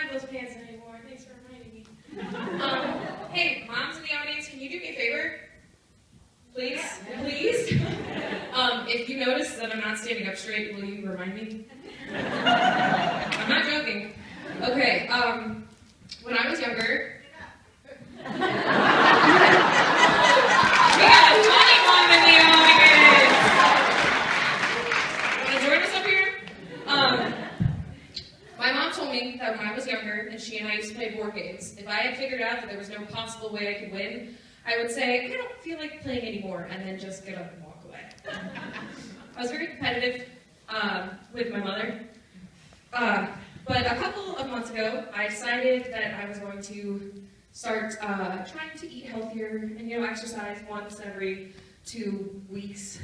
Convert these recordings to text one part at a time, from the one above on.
have those pants anymore. Thanks for reminding me. Hey, moms in the audience, can you do me a favor? Please? Please? If you notice that I'm not standing up straight, will you remind me? I'm not joking. Okay, when I was younger... We got a funny mom in the audience! Want to join us up here? My mom told me that when I was younger, and she and I used to play board games, if I had figured out that there was no possible way I could win, I would say, I don't feel like playing anymore, and then just get up and walk away. I was very competitive with my mother, but a couple of months ago, I decided that I was going to start trying to eat healthier and, exercise once every 2 weeks.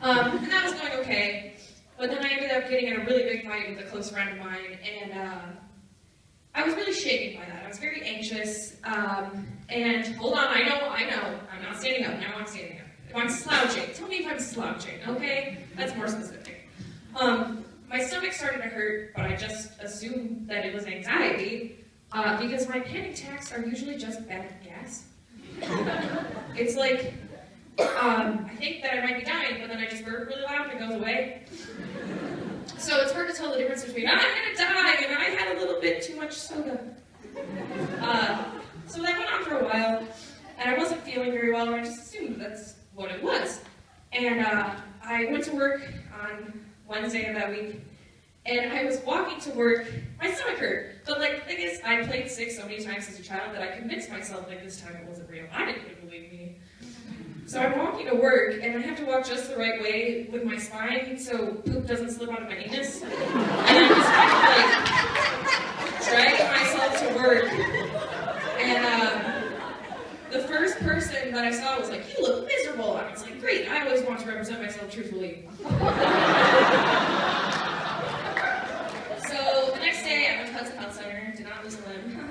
And that was going okay, but then I ended up getting in a really big fight with a close friend of mine, and I was really shaken by that. I was very anxious, and hold on, I know, I'm not standing up, now I'm standing up. If I'm slouching, tell me if I'm slouching, okay? That's more specific. My stomach started to hurt, but I just assumed that it was anxiety, because my panic attacks are usually just bad gas. It's like, I think that I might be dying, but then I just burp really loud and it goes away. So it's hard to tell the difference between, I'm gonna die, and I had a little bit too much soda. So that went on for a while, and I wasn't feeling very well, and I just assumed that's what it was. And I went to work on Wednesday of that week, and I was walking to work, my stomach hurt. But the thing is, I played sick so many times as a child that I convinced myself this time it wasn't real. I didn't believe me. So I'm walking to work, and I have to walk just the right way with my spine so poop doesn't slip out of my anus. And I'm just dragging myself to work. And the first person that I saw was like, you look miserable. I was like, great, I always want to represent myself truthfully. So the next day, I went to Hudson Health Center, did not lose a limb.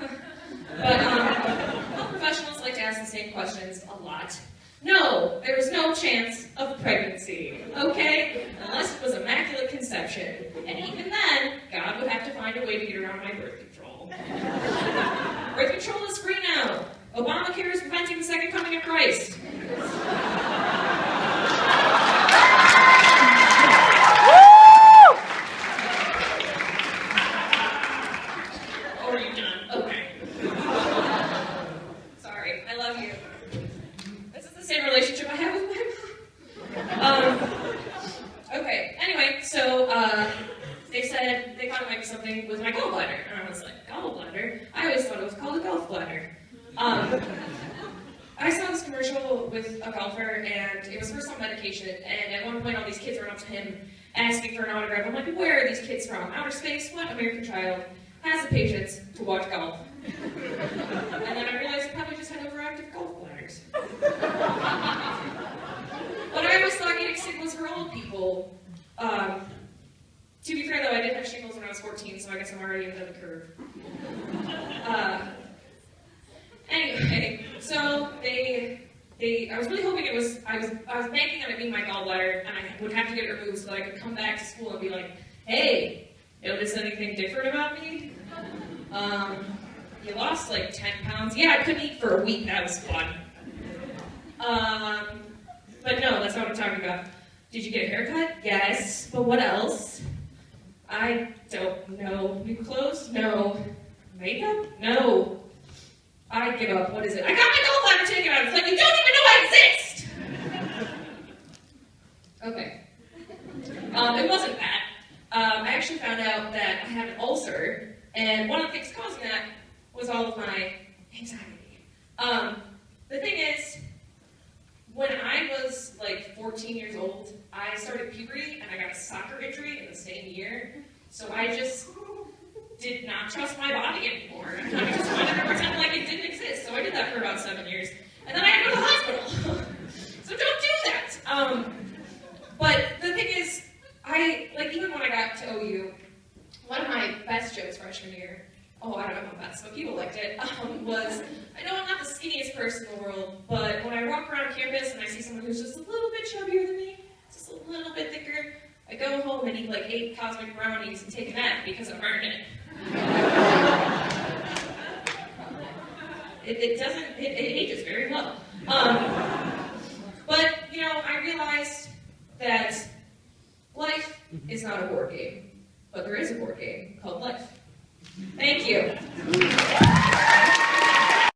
But health professionals like to ask the same questions a lot. No, there was no chance of pregnancy, okay? Unless it was immaculate conception. And even then, God would have to find a way to get around my birth control. Birth control is free now. Obamacare is preventing the second coming of Christ. Oh, are you done? Okay. Sorry, I love you. This is the same relationship I have with my mom. Okay, anyway, so they said they thought it might be something with my gallbladder. And I was like, gallbladder? I always thought it was called a golf bladder. I saw this commercial with a golfer, and it was for some medication, and at one point all these kids ran up to him asking for an autograph. I'm like, where are these kids from? Outer space? What American child has the patience to watch golf? And then I realized they probably just had overactive golf bladders. But I always thought getting sick was for old people. To be fair though, I did have shingles when I was 14, so I guess I'm already ahead of the curve. Anyway, so I was really hoping I was banking on it being my gallbladder, and I would have to get it removed so that I could come back to school and be like, hey, notice anything different about me? You lost 10 pounds. Yeah, I couldn't eat for a week, that was fun. But no, that's not what I'm talking about. Did you get a haircut? Yes, but what else? I don't know. New clothes? No. Makeup? No. I give up. What is it? I got my gallbladder taken out. It's like, you don't even know I exist! Okay. It wasn't that. I actually found out that I had an ulcer, and one of the things causing that was all of my anxiety. The thing is, when I was 14 years old, I started puberty, and I got a soccer injury in the same year, so I just did not trust my body anymore. I just wanted to pretend like it didn't exist, so I did that for about 7 years. And then I had to go to the hospital. So don't do that. But the thing is, even when I got to OU, one of my best jokes freshman year, I don't know about best, but people liked it, was, I know I'm not the skinniest person in the world, but when I walk around campus and I see someone who's just a little bit chubbier than me, just a little bit thicker, I go home and eat 8 cosmic brownies and take a nap because I've earned it. it ages very well. But, you know, I realized that life is not a board game, but there is a board game called life. Thank you.